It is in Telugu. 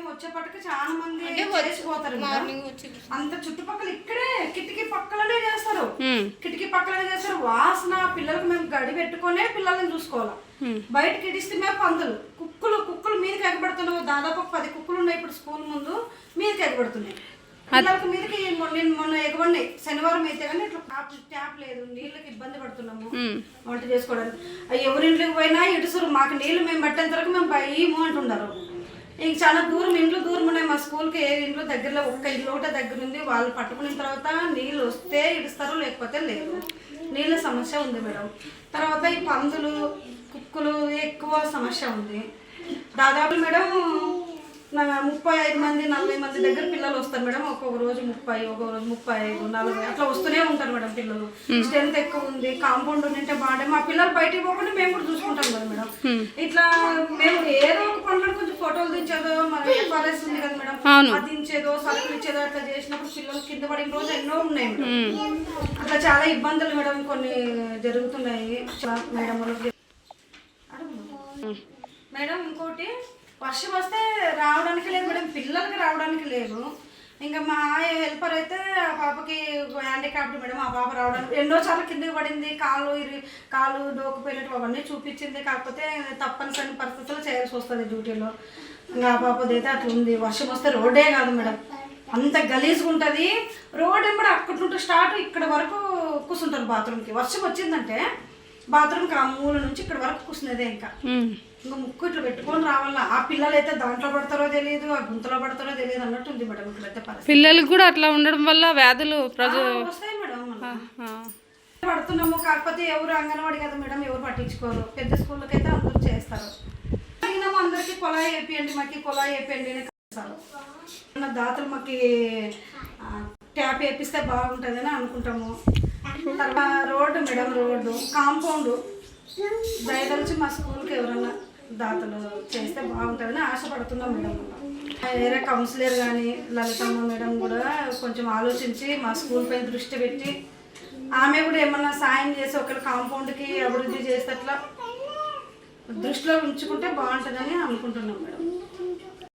వచ్చేపటికి చాలా మంది చేసిపోతారు. అంత చుట్టుపక్కల ఇక్కడే కిటికీ పక్కలనే చేస్తారు, కిటికీ పక్కలనే చేస్తారు. వాసన పిల్లలకు మేము గడి పెట్టుకునే పిల్లల్ని చూసుకోవాలి. బయటకి ఇడిస్తే మేము పందులు కుక్కలు మీదకి ఎగబడుతున్నాయి. దాదాపు 10 కుక్కలు ఉన్నాయి ఇప్పుడు స్కూల్ ముందు, మీదకి ఎగబడుతున్నాయి. పిల్లలకి మీదకి మొన్న ఎగబడినాయి. శనివారం అయితే కానీ ఇట్లా ట్యాప్ లేదు, నీళ్ళకి ఇబ్బంది పడుతున్నాము వంట చేసుకోవడానికి. ఎవరింట్లోకి పోయినా ఇడుసురు, మాకు నీళ్ళు మేము పట్టేంత వరకు మేము భయము అంటున్నారు. ఇంక చాలా దూరం ఇండ్లు దూరం ఉన్నాయి మా స్కూల్కి. ఏ ఇంట్లో దగ్గరలో ఒక్క ఇల్లు ఒకటే దగ్గర ఉంది. వాళ్ళు పట్టుకున్న తర్వాత నీళ్ళు వస్తే ఇడుస్తారు, లేకపోతే లేదు. నీళ్ళ సమస్య ఉంది మేడం. తర్వాత ఈ పందులు కుక్కలు ఎక్కువ సమస్య ఉంది. దాదాపు మేడం 35 మంది 40 మంది దగ్గర పిల్లలు వస్తారు మేడం. ఒక్కొక్క రోజు 30, ఒక్కొక్క రోజు 35, 40 అట్లా వస్తూనే ఉంటారు మేడం పిల్లలు. స్ట్రెంత్ ఎక్కువ ఉంది. కాంపౌండ్ ఉంటే బాగుంటే మా పిల్లలు బయటికి పోకుండా మేము కూడా చూసుకుంటాం కదా మేడం. ఇట్లా మేము ఏదో ఒక పనులను కొంచెం ఫోటోలు దించేదో, మన ఎఫ్ఆర్ఎస్ ఉంది కదా మేడం, అది దించేదో సరుకులు ఇచ్చేదో అట్లా చేసినప్పుడు పిల్లలు కింద పడిన రోజు ఎన్నో ఉన్నాయి మేడం. అట్లా చాలా ఇబ్బందులు మేడం కొన్ని జరుగుతున్నాయి మేడం. మేడం ఇంకోటి, వర్షం వస్తే రావడానికి లేదు మేడం, పిల్లలకి రావడానికి లేదు. ఇంకా మా హెల్పర్ అయితే ఆ పాపకి హ్యాండిక్యాప్డ్ మేడం. ఆ పాప రావడానికి ఎన్నోసార్లు కిందకి పడింది, కాలు డోకపోయినట్టు అవన్నీ చూపించింది. కాకపోతే తప్పనిసరి పరిస్థితుల్లో చేయాల్సి వస్తుంది డ్యూటీలో. ఇంకా ఆ పాపది అయితే అట్లా ఉంది. వర్షం వస్తే రోడ్డే కాదు మేడం, అంత గలీజ్గా ఉంటుంది. రోడ్ ఎంబడి అక్కడి స్టార్ట్ ఇక్కడ వరకు కూర్చుంటారు బాత్రూమ్కి. వర్షం వచ్చిందంటే బాత్రూమ్కి ఆ మూల నుంచి ఇక్కడ వరకు కూర్చునేదే. ఇంకా ముక్కు ఇట్లా పెట్టుకొని రావాలా. ఆ పిల్లలు అయితే దాంట్లో పడతారో తెలియదు, ఆ గుంతలో పడతారో తెలియదు అన్నట్టు ఉంది మేడం ఇక్కడైతే పరిస్థితి. పిల్లలకు కూడా అట్లా ఉండడం వల్ల వ్యాధులు వస్తాయి మేడం. పడుతున్నాము, కాకపోతే ఎవరు అంగన్వాడి కదా మేడం, ఎవరు పట్టించుకోరు. పెద్ద స్కూళ్ళకి అయితే అందరూ చేస్తారు. అందరికి కొలాయి వేపియండి, మాకు కొలాయి వేపియండి అని చేస్తారు. దాతలు మాకు ట్యాప్ వేపిస్తే బాగుంటుందని అనుకుంటాము. తర్వాత రోడ్డు మేడం, రోడ్డు కాంపౌండ్ దయదలిచి మా స్కూల్కి ఎవరన్నా దాతలు చేస్తే బాగుంటుందని ఆశపడుతున్నాం మేడం. వేరే కౌన్సిలర్ కానీ లలితమ్మ మేడం కూడా కొంచెం ఆలోచించి మా స్కూల్ పైన దృష్టి పెట్టి ఆమె కూడా ఏమన్నా సాయం చేసి ఒకరి కాంపౌండ్కి అభివృద్ధి చేస్తే అట్లా దృష్టిలో ఉంచుకుంటే బాగుంటుందని అనుకుంటున్నాం మేడం.